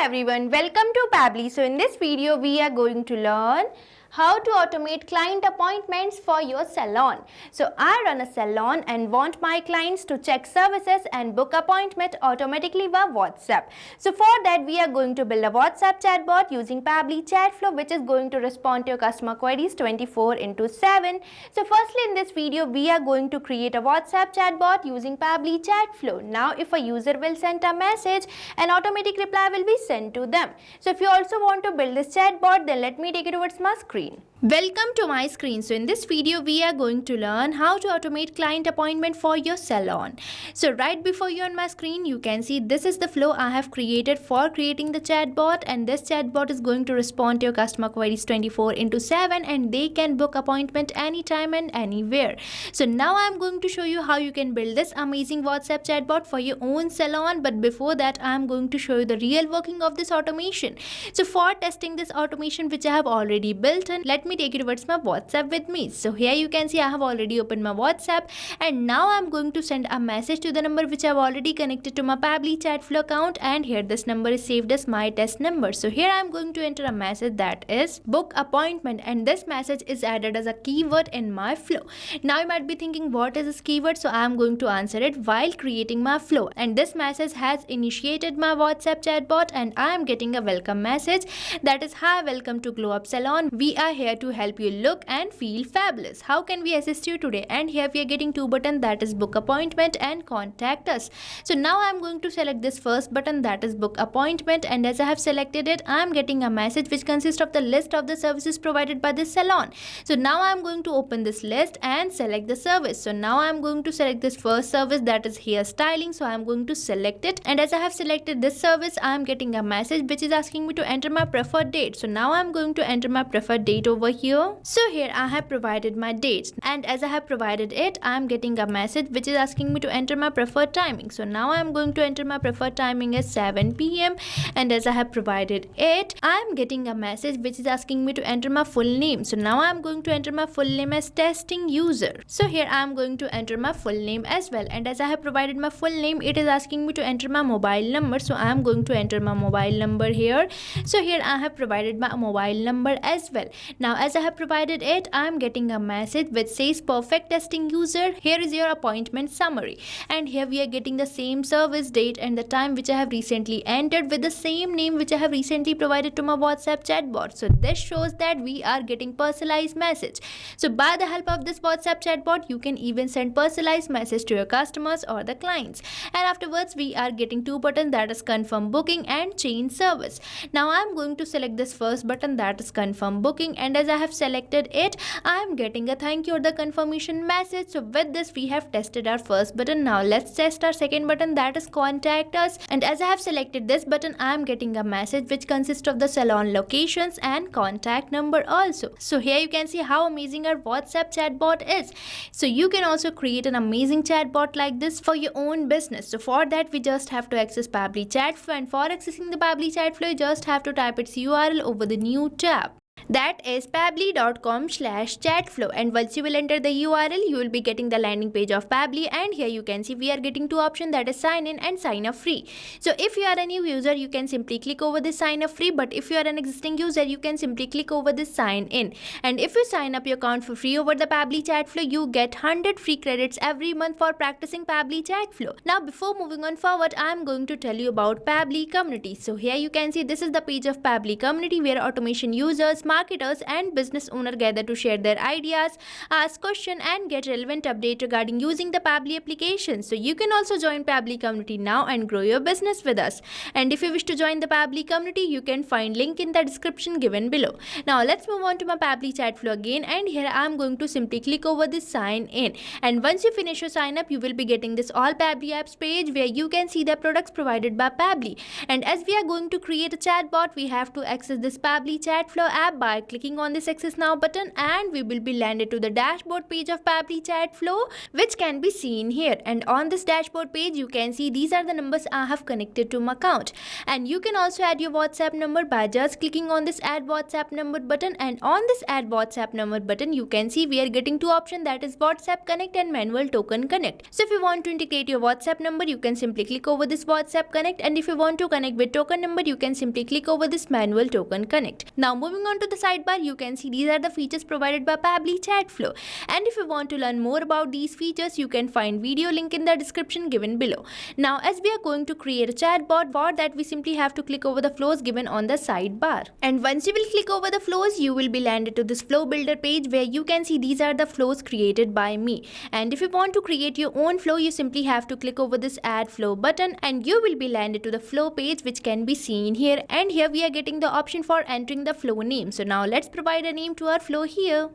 everyone, welcome to Pabbly. So in this video we are going to learn how to automate client appointments for your salon. So I run a salon and want my clients to check services and book appointment automatically via WhatsApp. So for that we are going to build a WhatsApp chatbot using Pabbly Chatflow, which is going to respond to your customer queries 24/7. So firstly in this video we are going to create a WhatsApp chatbot using Pabbly Chatflow. Now if a user will send a message, an automatic reply will be sent to them. So if you also want to build this chatbot, then let me take it towards my screen. Welcome to my screen. So in this video we are going to learn how to automate client appointment for your salon. So right before you on my screen you can see this is the flow I have created for creating the chatbot, and this chatbot is going to respond to your customer queries 24/7 and they can book appointment anytime and anywhere. So now I'm going to show you how you can build this amazing WhatsApp chatbot for your own salon, but before that I'm going to show you the real working of this automation. So for testing this automation which I have already built, and let me take you towards my WhatsApp with me. So here you can see I have already opened my WhatsApp, and now I'm going to send a message to the number which I've already connected to my Pabbly Chatflow account, and here this number is saved as my test number. So here I'm going to enter a message that is book appointment, and this message is added as a keyword in my flow. Now you might be thinking what is this keyword, so I'm going to answer it while creating my flow, and this message has initiated my WhatsApp chatbot, and I am getting a welcome message that is, hi, welcome to Glow Up Salon. We are here to help you look and feel fabulous. How can we assist you today? And here we are getting two buttons, that is book appointment and contact us. So now I'm going to select this first button, that is book appointment, and as I have selected it I'm getting a message which consists of the list of the services provided by this salon. So now I'm going to open this list and select the service. So now I'm going to select this first service, that is hairstyling. So I'm going to select it, and as I have selected this service I'm getting a message which is asking me to enter my preferred date. So now I'm going to enter my preferred date over here. So here I have provided my dates, and as I have provided it I'm getting a message which is asking me to enter my preferred timing. So now I'm going to enter my preferred timing as 7 p.m. and as I have provided it I'm getting a message which is asking me to enter my full name. So now I'm going to enter my full name as testing user. So here I'm going to enter my full name as well, and as I have provided my full name it is asking me to enter my mobile number. So I'm going to enter my mobile number here. So here I have provided my mobile number as well. Now as I have provided it I'm getting a message which says perfect testing user, here is your appointment summary, and here we are getting the same service, date and the time which I have recently entered with the same name which I have recently provided to my WhatsApp chatbot. So this shows that we are getting personalized message. So by the help of this WhatsApp chatbot you can even send personalized message to your customers or the clients, and afterwards we are getting two buttons, that is confirm booking and change service. Now I'm going to select this first button, that is confirm booking, and as I have selected it I am getting a thank you or the confirmation message. So with this we have tested our first button. Now let's test our second button, that is contact us, and as I have selected this button I am getting a message which consists of the salon locations and contact number also. So here you can see how amazing our WhatsApp chatbot is. So you can also create an amazing chatbot like this for your own business. So for that we just have to access Pabbly Chatflow, and for accessing the Pabbly Chatflow you just have to type its URL over the new tab, that is pabbly.com/chatflow, and once you will enter the URL you will be getting the landing page of Pabbly, and here you can see we are getting two options, that is sign in and sign up free. So if you are a new user you can simply click over this sign up free, but if you are an existing user you can simply click over this sign in, and if you sign up your account for free over the Pabbly Chatflow you get 100 free credits every month for practicing Pabbly Chatflow. Now before moving on forward I am going to tell you about Pabbly community. So here you can see this is the page of Pabbly community where automation users, marketers and business owner gather to share their ideas, ask questions and get relevant update regarding using the Pabbly application. So you can also join Pabbly community now and grow your business with us, and if you wish to join the Pabbly community you can find link in the description given below. Now let's move on to my Pabbly Chatflow again, and here I am going to simply click over this sign in, and once you finish your sign up you will be getting this all Pabbly apps page where you can see the products provided by Pabbly. And as we are going to create a chatbot we have to access this Pabbly Chatflow app by clicking on this access now button, and we will be landed to the dashboard page of Pabbly Chatflow, which can be seen here. And on this dashboard page you can see these are the numbers I have connected to my account, and you can also add your WhatsApp number by just clicking on this add WhatsApp number button. And on this add WhatsApp number button you can see we are getting two options, that is WhatsApp Connect and Manual Token Connect. So if you want to integrate your WhatsApp number you can simply click over this WhatsApp Connect, and if you want to connect with token number you can simply click over this Manual Token Connect. Now moving on to the sidebar, you can see these are the features provided by Pabbly Chatflow, and if you want to learn more about these features you can find video link in the description given below. Now as we are going to create a chatbot, for that we simply have to click over the flows given on the sidebar, and once you will click over the flows you will be landed to this flow builder page where you can see these are the flows created by me. And if you want to create your own flow you simply have to click over this add flow button, and you will be landed to the flow page which can be seen here. And here we are getting the option for entering the flow name. So now let's provide a name to our flow here.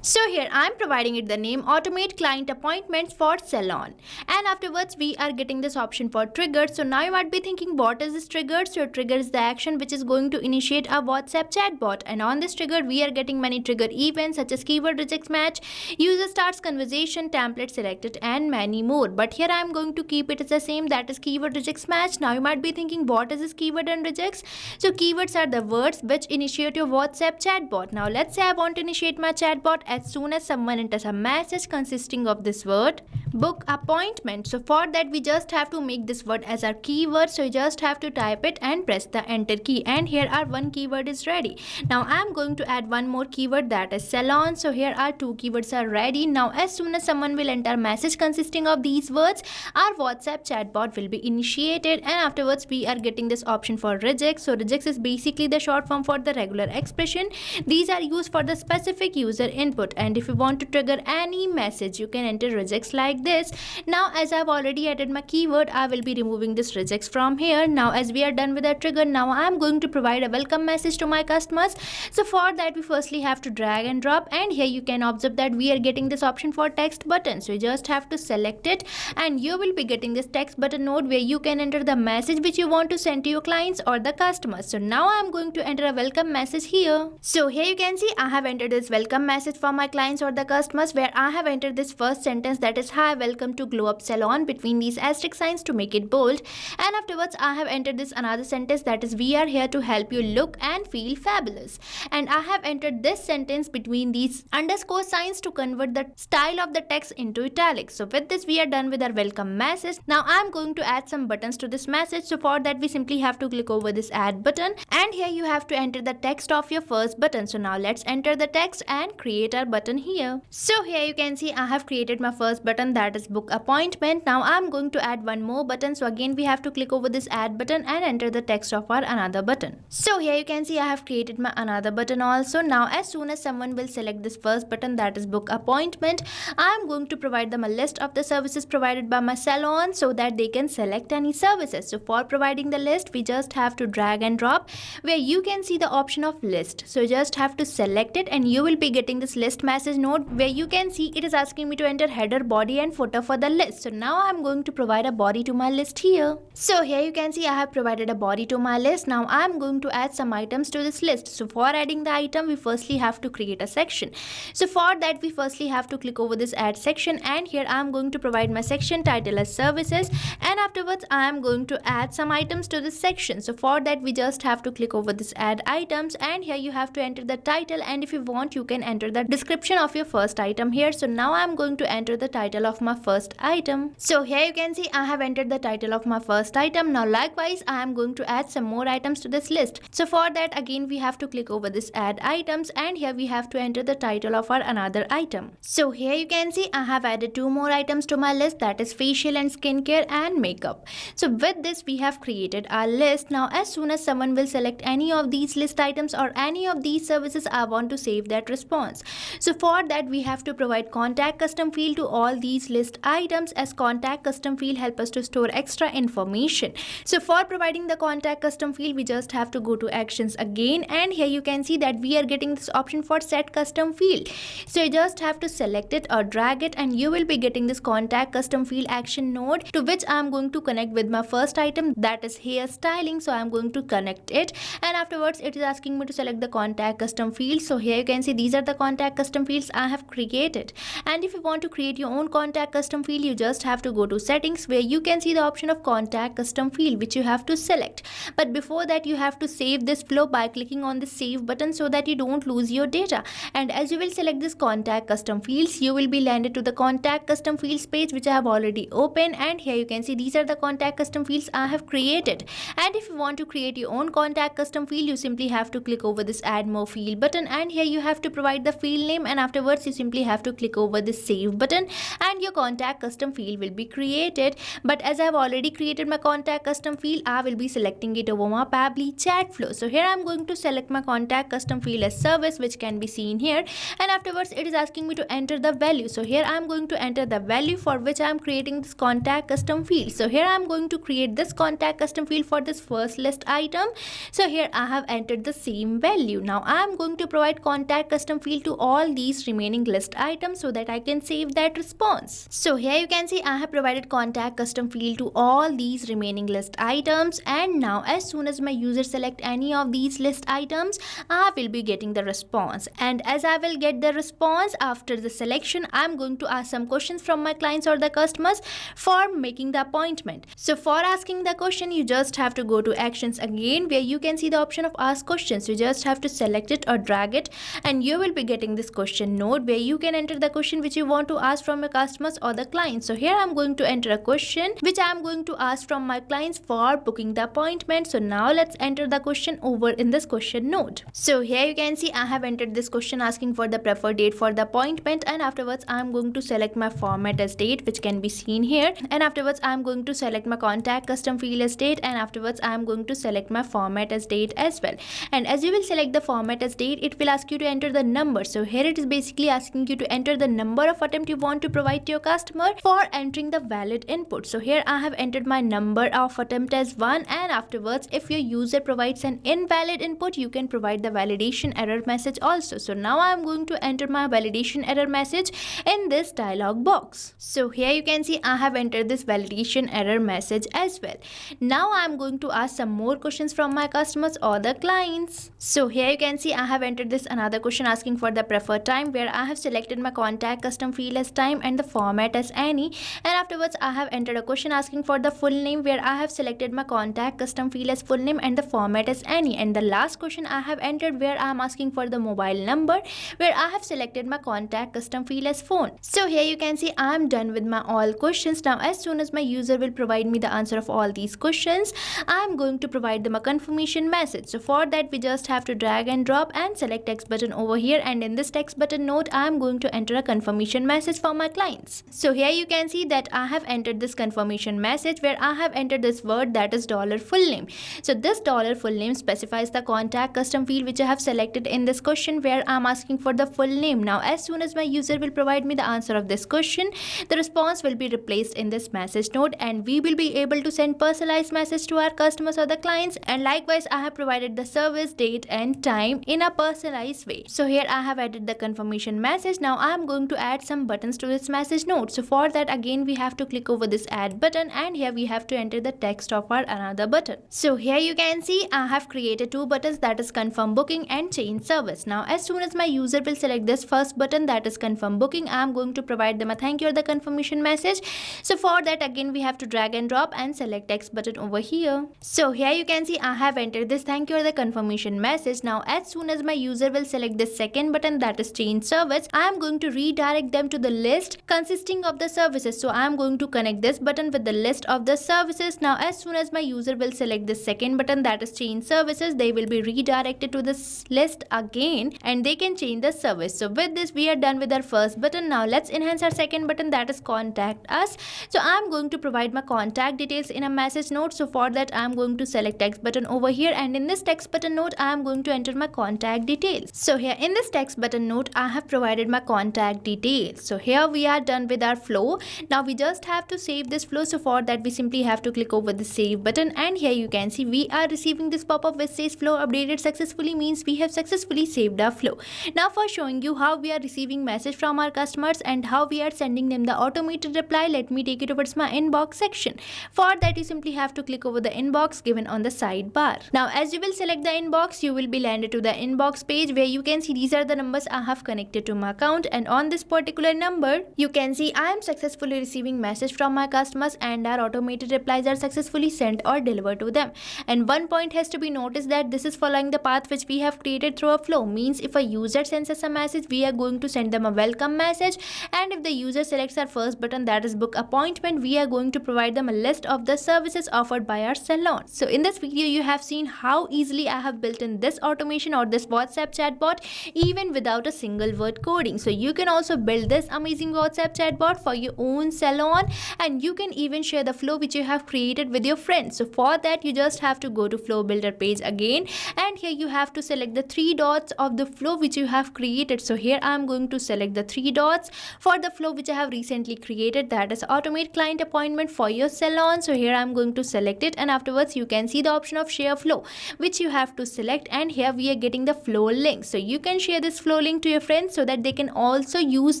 So here I am providing it the name Automate Client Appointments for Salon, and afterwards we are getting this option for trigger. So now you might be thinking what is this trigger? So trigger is the action which is going to initiate a WhatsApp chatbot, and on this trigger we are getting many trigger events such as keyword rejects match, user starts conversation, template selected, and many more. But here I am going to keep it as the same, that is keyword rejects match. Now you might be thinking what is this keyword and rejects? So keywords are the words which initiate your WhatsApp chatbot. Now let's say I want to initiate my chatbot as soon as someone enters a message consisting of this word book appointment. So for that we just have to make this word as our keyword. So you just have to type it and press the enter key, and here our one keyword is ready. Now I am going to add one more keyword, that is salon. So here our two keywords are ready. Now as soon as someone will enter a message consisting of these words, our WhatsApp chatbot will be initiated, and afterwards we are getting this option for rejects. So rejects is basically the short form for the regular expression. These are used for the specific user input, and if you want to trigger any message you can enter rejects like this. Now as I have already added my keyword I will be removing this rejects from here. Now as we are done with our trigger, now I am going to provide a welcome message to my customers. So for that we firstly have to drag and drop, and here you can observe that we are getting this option for text button. So you just have to select it, and you will be getting this text button node where you can enter the message which you want to send to your clients or the customers. So now I am going to enter a welcome message here. So here you can see I have entered this welcome message for my clients or the customers, where I have entered this first sentence, that is hi, welcome to Glow Up Salon, between these asterisk signs to make it bold, and afterwards I have entered this another sentence, that is we are here to help you look and feel fabulous, and I have entered this sentence between these underscore signs to convert the style of the text into italics. So with this we are done with our welcome message. Now I am going to add some buttons to this message. So for that we simply have to click over this add button, and here you have to enter the text of your first button. So now let's enter the text and create our button here. So here you can see I have created my first button, that is book appointment. Now I'm going to add one more button. So again we have to click over this add button and enter the text of our another button. So here you can see I have created my another button also. Now as soon as someone will select this first button, that is book appointment, I'm going to provide them a list of the services provided by my salon so that they can select any services. So for providing the list we just have to drag and drop where you can see the option of list. So you just have to select it, and you will be getting this list message node where you can see it is asking me to enter header, body and footer for the list. So now I'm going to provide a body to my list here. So here you can see I have provided a body to my list. Now I'm going to add some items to this list. So for adding the item we firstly have to create a section. So for that we firstly have to click over this add section, and here I'm going to provide my section title as services, and afterwards I am going to add some items to this section. So for that we just have to click over this add items, and here you have to enter the title, and if you want you can enter the description of your first item here. So now I'm going to enter the title of my first item. So here you can see I have entered the title of my first item. Now likewise I am going to add some more items to this list. So for that again we have to click over this add items, and here we have to enter the title of our another item. So here you can see I have added two more items to my list, that is facial and skincare and makeup. So with this we have created our list. Now as soon as someone will select any of these list items or any of these services, I want to save that response. So for that we have to provide contact custom field to all these these list items as contact custom field help us to store extra information. So for providing the contact custom field, we just have to go to actions again, and here you can see that we are getting this option for set custom field. So you just have to select it or drag it, and you will be getting this contact custom field action node, to which I am going to connect with my first item, that is hair styling. So I am going to connect it, and afterwards it is asking me to select the contact custom field. So here you can see these are the contact custom fields I have created. And if you want to create your own contact custom field, you just have to go to settings, where you can see the option of contact custom field, which you have to select. But before that, you have to save this flow by clicking on the save button, so that you don't lose your data. And as you will select this contact custom fields, you will be landed to the contact custom fields page, which I have already opened. And here you can see these are the contact custom fields I have created. And if you want to create your own contact custom field, you simply have to click over this add more field button, and here you have to provide the field name, and afterwards you simply have to click over this save button, and your contact custom field will be created. But as I have already created my contact custom field, I will be selecting it over my Pabbly Chatflow. So here I am going to select my contact custom field as service, which can be seen here, and afterwards it is asking me to enter the value. So here I am going to enter the value for which I am creating this contact custom field. So here I am going to create this contact custom field for this first list item. So here I have entered the same value. Now I am going to provide contact custom field to all these remaining list items, so that I can save that response. So here you can see I have provided contact custom field to all these remaining list items, and now as soon as my user select any of these list items, I will be getting the response. And as I will get the response after the selection, I am going to ask some questions from my clients or the customers for making the appointment. So for asking the question, you just have to go to actions again, where you can see the option of ask questions. You just have to select it or drag it, and you will be getting this question node, where you can enter the question which you want to ask from your customers or the clients. So here I am going to enter a question which I am going to ask from my clients for booking the appointment. So now let's enter the question over in this question node. So here you can see I have entered this question asking for the preferred date for the appointment, and afterwards I am going to select my format as date, which can be seen here, and afterwards I am going to select my contact custom field as date, and afterwards I am going to select my format as date as well. And as you will select the format as date, it will ask you to enter the number. So here it is basically asking you to enter the number of attempt you want to provide to your customer for entering the valid input. So here I have entered my number of attempt as 1, and afterwards if your user provides an invalid input, you can provide the validation error message also. So now I am going to enter my validation error message in this dialog box. So here you can see I have entered this validation error message as well. Now I am going to ask some more questions from my customers or the clients. So here you can see I have entered this another question asking for the preferred time, where I have selected my contact custom field as time and the format as any, and afterwards I have entered a question asking for the full name, where I have selected my contact custom field as full name and the format as any, and the last question I have entered where I am asking for the mobile number, where I have selected my contact custom field as phone. So here you can see I am done with my all questions. Now as soon as my user will provide me the answer of all these questions, I am going to provide them a confirmation message. So for that we just have to drag and drop and select text button over here, and in this text button node I am going to enter a confirmation message for my clients. So here you can see that I have entered this confirmation message, where I have entered this word, that is $full name. So this $full name specifies the contact custom field which I have selected in this question, where I am asking for the full name. Now as soon as my user will provide me the answer of this question, the response will be replaced in this message node, and we will be able to send personalized message to our customers or the clients. And likewise I have provided the service date and time in a personalized way. So here I have added the confirmation message. Now I am going to add some buttons to this message node. So for that again we have to click over this add button, and here we have to enter the text of our another button. So here you can see I have created two buttons, that is confirm booking and change service. Now as soon as my user will select this first button, that is confirm booking, I am going to provide them a thank you or the confirmation message. So for that again we have to drag and drop and select text button over here. So here you can see I have entered this thank you or the confirmation message. Now as soon as my user will select this second button, that is change service, I am going to redirect them to the list consisting of the services. So I am going to connect this button with the list of the services. Now as soon as my user will select this second button, that is change services, they will be redirected to this list again, and they can change the service. So with this we are done with our first button. Now let's enhance our second button, that is contact us. So I am going to provide my contact details in a message node. So for that I am going to select text button over here, and in this text button node I am going to enter my contact details. So here in this text button node I have provided my contact details. So here we are done done with our flow. Now we just have to save this flow. So for that we simply have to click over the save button, and here you can see we are receiving this pop-up which says flow updated successfully, means we have successfully saved our flow. Now for showing you how we are receiving message from our customers and how we are sending them the automated reply, let me take you towards my inbox section. For that you simply have to click over the inbox given on the sidebar. Now as you will select the inbox, you will be landed to the inbox page where you can see these are the numbers I have connected to my account, and on this particular number you can see I am successfully receiving message from my customers and our automated replies are successfully sent or delivered to them. And one point has to be noticed that this is following the path which we have created through a flow, means if a user sends us a message, we are going to send them a welcome message, and if the user selects our first button, that is book appointment, we are going to provide them a list of the services offered by our salon. So in this video you have seen how easily I have built in this automation or this WhatsApp chatbot even without a single word coding. So you can also build this amazing WhatsApp chatbot for your own salon, and you can even share the flow which you have created with your friends. So for that you just have to go to flow builder page again, and here you have to select the three dots of the flow which you have created. So here I am going to select the three dots for the flow which I have recently created, that is automate client appointment for your salon. So here I am going to select it, and afterwards you can see the option of share flow which you have to select, and here we are getting the flow link. So you can share this flow link to your friends so that they can also use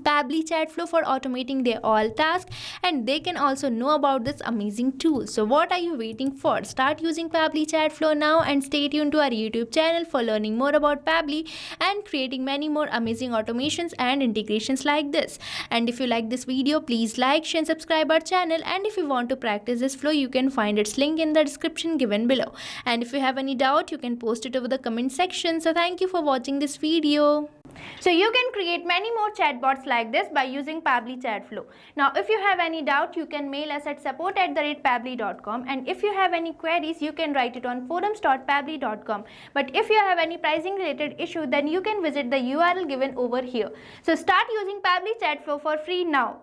Pabbly Chatflow for automating their all tasks, and they can also know about this amazing tool. So what are you waiting for? Start using Pabbly Chatflow now, and stay tuned to our YouTube channel for learning more about Pabbly and creating many more amazing automations and integrations like this. And if you like this video, please like, share and subscribe our channel, and if you want to practice this flow, you can find its link in the description given below. And if you have any doubt, you can post it over the comment section. So thank you for watching this video. So you can create many more chatbots like this by using Pabbly Chatflow. Now if you have any doubt, you can mail us at support@pabbly.com, and if you have any queries, you can write it on forums.pabbly.com. But if you have any pricing related issue, then you can visit the URL given over here. So start using Pabbly Chatflow for free now.